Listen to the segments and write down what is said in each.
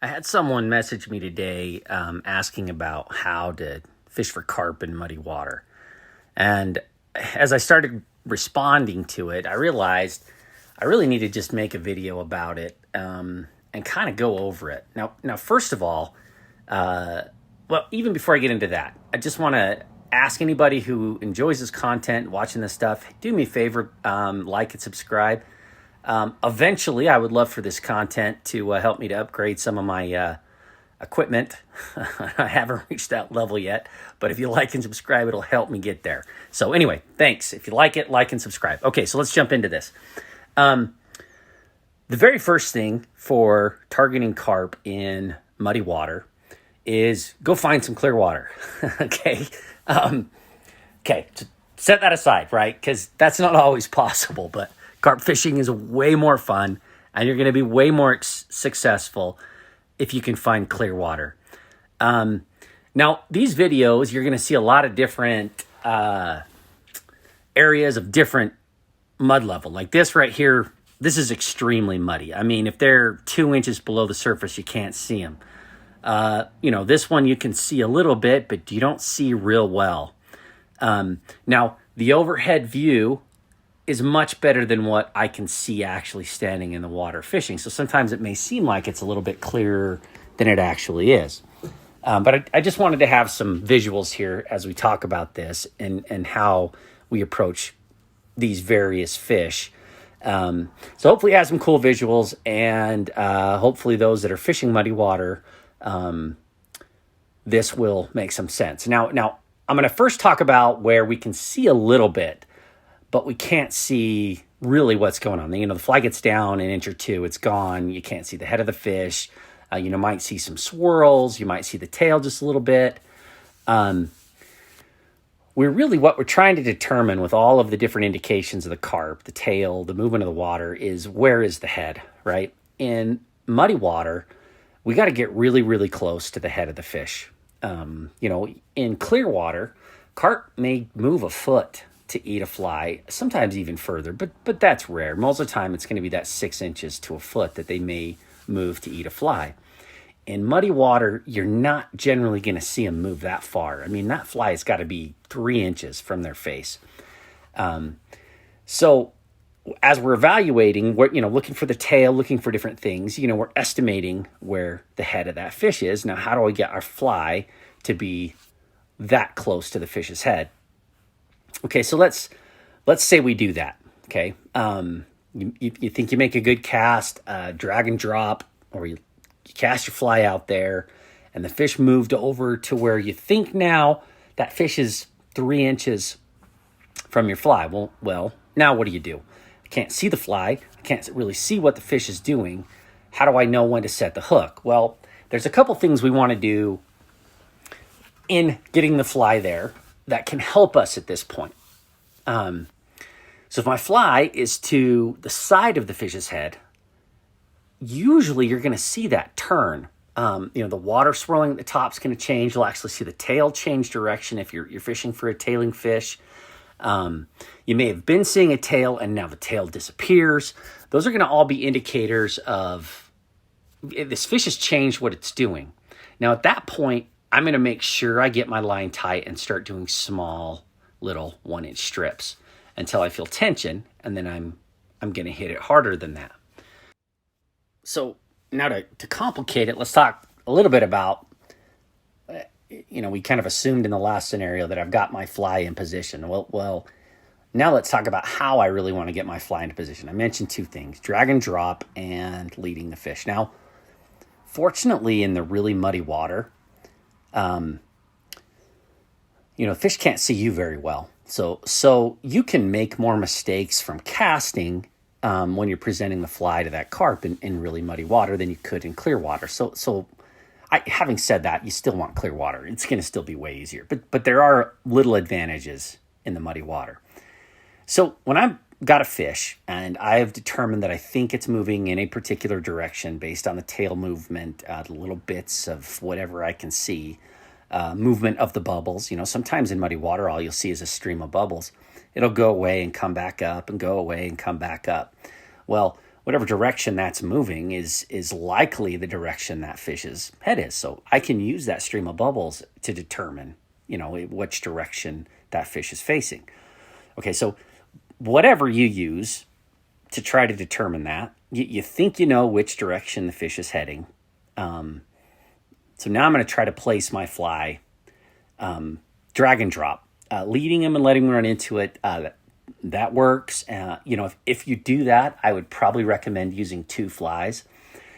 I had someone message me today asking about how to fish for carp in muddy water. And as I started responding to it, I realized I really need to just make a video about it and kind of go over it. Now, first of all, even before I get into that, I just want to ask anybody who enjoys this content, watching this stuff, do me a favor, like and subscribe. Eventually, I would love for this content to help me to upgrade some of my equipment. I haven't reached that level yet, but if you like and subscribe, it'll help me get there. So anyway, thanks. If you like it, like and subscribe. Okay, so let's jump into this. The very first thing for targeting carp in muddy water is go find some clear water. Okay. Okay, so set that aside, right? Because that's not always possible, but carp fishing is way more fun, and you're going to be way more successful if you can find clear water. Now, these videos, you're going to see a lot of different areas of different mud level. Like this right here, this is extremely muddy. I mean, if they're 2 inches below the surface, you can't see them. This one you can see a little bit, but you don't see real well. Now, the overhead view is much better than what I can see actually standing in the water fishing. So sometimes it may seem like it's a little bit clearer than it actually is. But I just wanted to have some visuals here as we talk about this and how we approach these various fish. So hopefully it has some cool visuals, and hopefully those that are fishing muddy water, this will make some sense. Now I'm going to first talk about where we can see a little bit, but we can't see really what's going on. The fly gets down an inch or two, it's gone. You can't see the head of the fish. Might see some swirls. You might see the tail just a little bit. What we're trying to determine with all of the different indications of the carp, the tail, the movement of the water, is where is the head, right? In muddy water, we got to get really, really close to the head of the fish. In clear water, carp may move a foot to eat a fly, sometimes even further, but that's rare. Most of the time, it's going to be that 6 inches to a foot that they may move to eat a fly. In muddy water, you're not generally going to see them move that far. I mean, that fly has got to be 3 inches from their face. So as we're evaluating, we're looking for the tail, looking for different things. We're estimating where the head of that fish is. Now, how do I get our fly to be that close to the fish's head? Okay, so let's say we do that. Okay, you think you make a good cast, drag and drop, or you cast your fly out there, and the fish moved over to where you think now that fish is 3 inches from your fly. Well, now what do? I can't see the fly. I can't really see what the fish is doing. How do I know when to set the hook? Well, there's a couple things we want to do in getting the fly there that can help us at this point. So if my fly is to the side of the fish's head, usually you're going to see that turn. The water swirling at the top is going to change. You'll actually see the tail change direction if you're fishing for a tailing fish. You may have been seeing a tail and now the tail disappears. Those are going to all be indicators of this fish has changed what it's doing. Now at that point, I'm going to make sure I get my line tight and start doing small little 1-inch strips until I feel tension, and then I'm going to hit it harder than that. So now to complicate it, let's talk a little bit about, we kind of assumed in the last scenario that I've got my fly in position. Well, now let's talk about how I really want to get my fly into position. I mentioned two things, drag and drop and leading the fish. Now, fortunately, in the really muddy water, fish can't see you very well. So you can make more mistakes from casting when you're presenting the fly to that carp in really muddy water than you could in clear water. So having said that, you still want clear water. It's going to still be way easier. But there are little advantages in the muddy water. So when I've got a fish and I've determined that I think it's moving in a particular direction based on the tail movement, the little bits of whatever I can see, movement of the bubbles. Sometimes in muddy water, all you'll see is a stream of bubbles. It'll go away and come back up and go away and come back up. Well, whatever direction that's moving is likely the direction that fish's head is. So I can use that stream of bubbles to determine, which direction that fish is facing. Okay, so whatever you use to try to determine that, you think you know which direction the fish is heading. So now I'm going to try to place my fly, drag and drop, leading him and letting him run into it. That works. If you do that, I would probably recommend using 2 flies.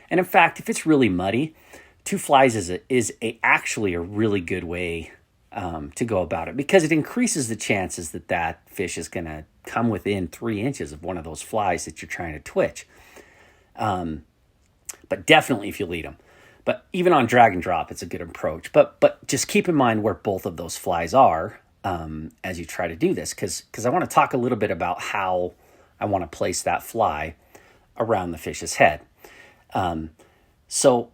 And in fact, if it's really muddy, 2 flies is actually a really good way to go about it, because it increases the chances that fish is going to come within 3 inches of one of those flies that you're trying to twitch. But definitely if you lead them. But even on drag and drop, it's a good approach. But just keep in mind where both of those flies are as you try to do this, because I want to talk a little bit about how I want to place that fly around the fish's head. So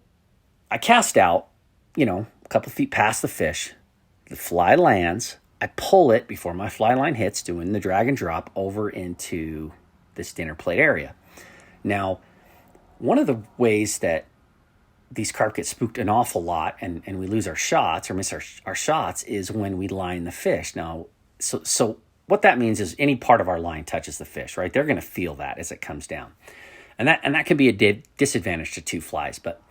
I cast out, a couple feet past the fish. The fly lands. I pull it before my fly line hits, doing the drag and drop over into this dinner plate area. Now, one of the ways that these carp get spooked an awful lot and we lose our shots or miss our shots is when we line the fish. Now, so what that means is any part of our line touches the fish, right? They're going to feel that as it comes down. And that can be a disadvantage to 2 flies. But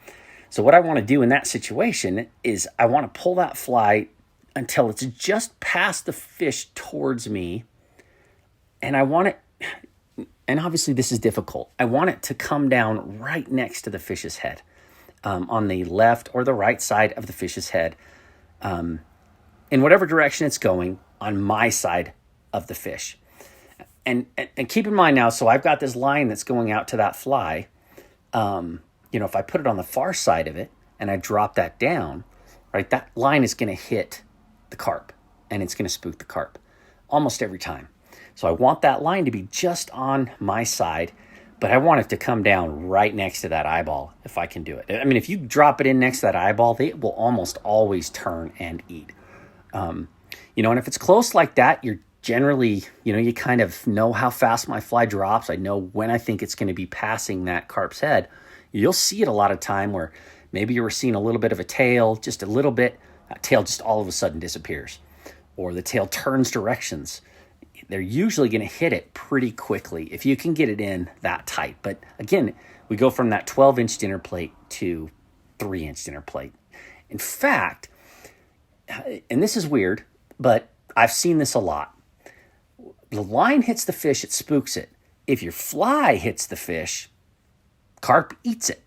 so what I want to do in that situation is I want to pull that fly until it's just past the fish towards me. And I want it, and obviously this is difficult, I want it to come down right next to the fish's head, on the left or the right side of the fish's head, in whatever direction it's going, on my side of the fish. And keep in mind now, so I've got this line that's going out to that fly. If I put it on the far side of it and I drop that down, right, that line is going to hit the carp and it's going to spook the carp almost every time. So I want that line to be just on my side, but I want it to come down right next to that eyeball if I can do it. I mean, if you drop it in next to that eyeball, they will almost always turn and eat. And if it's close like that, you're generally, you kind of know how fast my fly drops. I know when I think it's going to be passing that carp's head. You'll see it a lot of time where maybe you were seeing a little bit of a tail, just a little bit, that tail just all of a sudden disappears. Or the tail turns directions. They're usually going to hit it pretty quickly if you can get it in that tight. But again, we go from that 12-inch dinner plate to 3-inch dinner plate. In fact, and this is weird, but I've seen this a lot. The line hits the fish, it spooks it. If your fly hits the fish, carp eats it.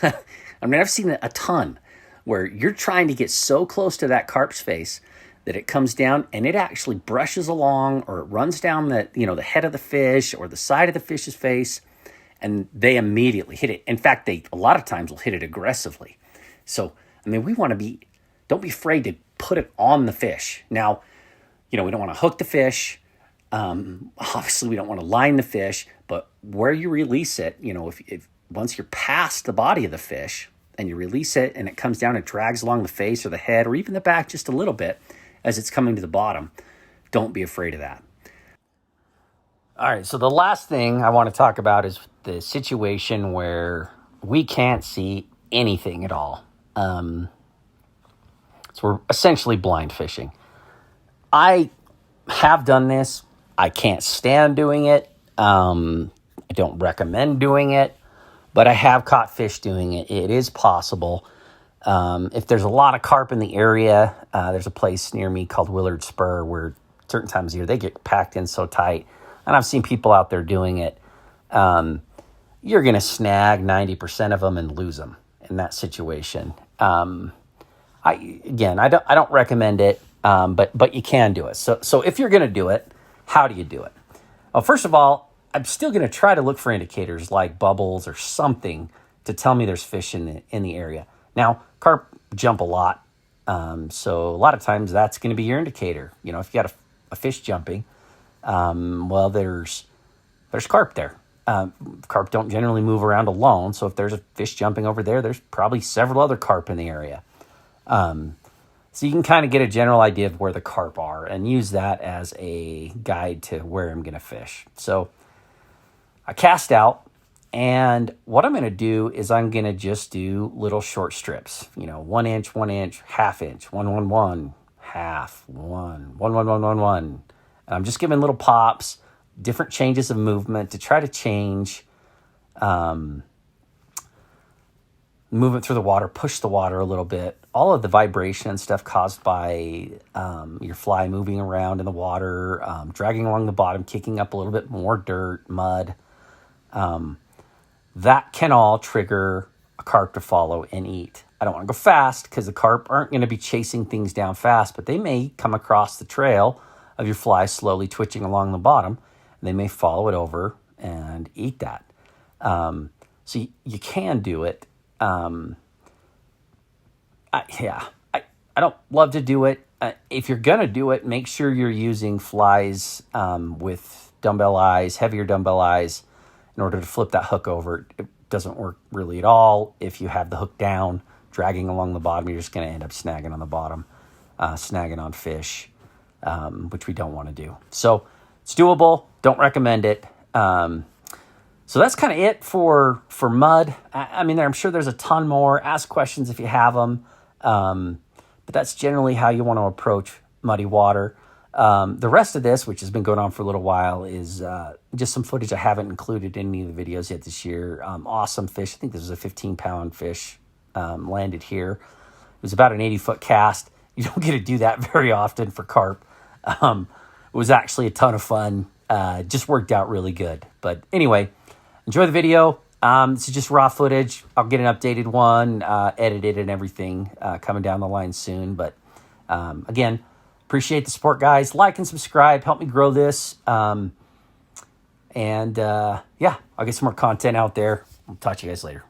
I mean, I've seen it a ton where you're trying to get so close to that carp's face that it comes down and it actually brushes along, or it runs down the head of the fish or the side of the fish's face, and they immediately hit it. In fact, they a lot of times will hit it aggressively. So, I mean, don't be afraid to put it on the fish. Now, we don't want to hook the fish. Obviously, we don't want to line the fish, but where you release it, if once you're past the body of the fish and you release it and it comes down and drags along the face or the head or even the back just a little bit as it's coming to the bottom, don't be afraid of that. All right, so the last thing I want to talk about is the situation where we can't see anything at all. So we're essentially blind fishing. I have done this. I can't stand doing it. I don't recommend doing it, but I have caught fish doing it. It is possible. If there's a lot of carp in the area, there's a place near me called Willard Spur where certain times of year they get packed in so tight, and I've seen people out there doing it. You're going to snag 90% of them and lose them in that situation. I don't recommend it, but you can do it. So if you're going to do it, how do you do it? Well, first of all, I'm still going to try to look for indicators like bubbles or something to tell me there's fish in the area. Now, carp jump a lot, so a lot of times that's going to be your indicator. If you got a fish jumping, well, there's carp there. Carp don't generally move around alone, so if there's a fish jumping over there, there's probably several other carp in the area. So you can kind of get a general idea of where the carp are and use that as a guide to where I'm going to fish. So I cast out, And what I'm going to do is I'm going to just do little short strips, 1 inch, 1 inch, half inch, 1, 1, 1, half, 1, 1, 1, 1, 1, 1. And I'm just giving little pops, different changes of movement to try to change movement through the water, push the water a little bit. All of the vibration and stuff caused by your fly moving around in the water, dragging along the bottom, kicking up a little bit more dirt, mud. That can all trigger a carp to follow and eat. I don't want to go fast because the carp aren't going to be chasing things down fast, but they may come across the trail of your fly slowly twitching along the bottom, and they may follow it over and eat that. So you can do it. I don't love to do it. If you're going to do it, make sure you're using flies with dumbbell eyes, heavier dumbbell eyes, in order to flip that hook over. It doesn't work really at all. If you have the hook down, dragging along the bottom, you're just going to end up snagging on the bottom, snagging on fish, which we don't want to do. So it's doable. Don't recommend it. So that's kind of it for mud. I mean, I'm sure there's a ton more. Ask questions if you have them. But that's generally how you want to approach muddy water. The rest of this, which has been going on for a little while, is just some footage I haven't included in any of the videos yet this year. Awesome fish. I think this was a 15-pound fish landed here. It was about an 80-foot cast. You don't get to do that very often for carp. It was actually a ton of fun. Just worked out really good. But anyway, enjoy the video. This is just raw footage. I'll get an updated one, edited and everything coming down the line soon. But again, appreciate the support, guys. Like and subscribe. Help me grow this. Yeah, I'll get some more content out there. I'll talk to you guys later.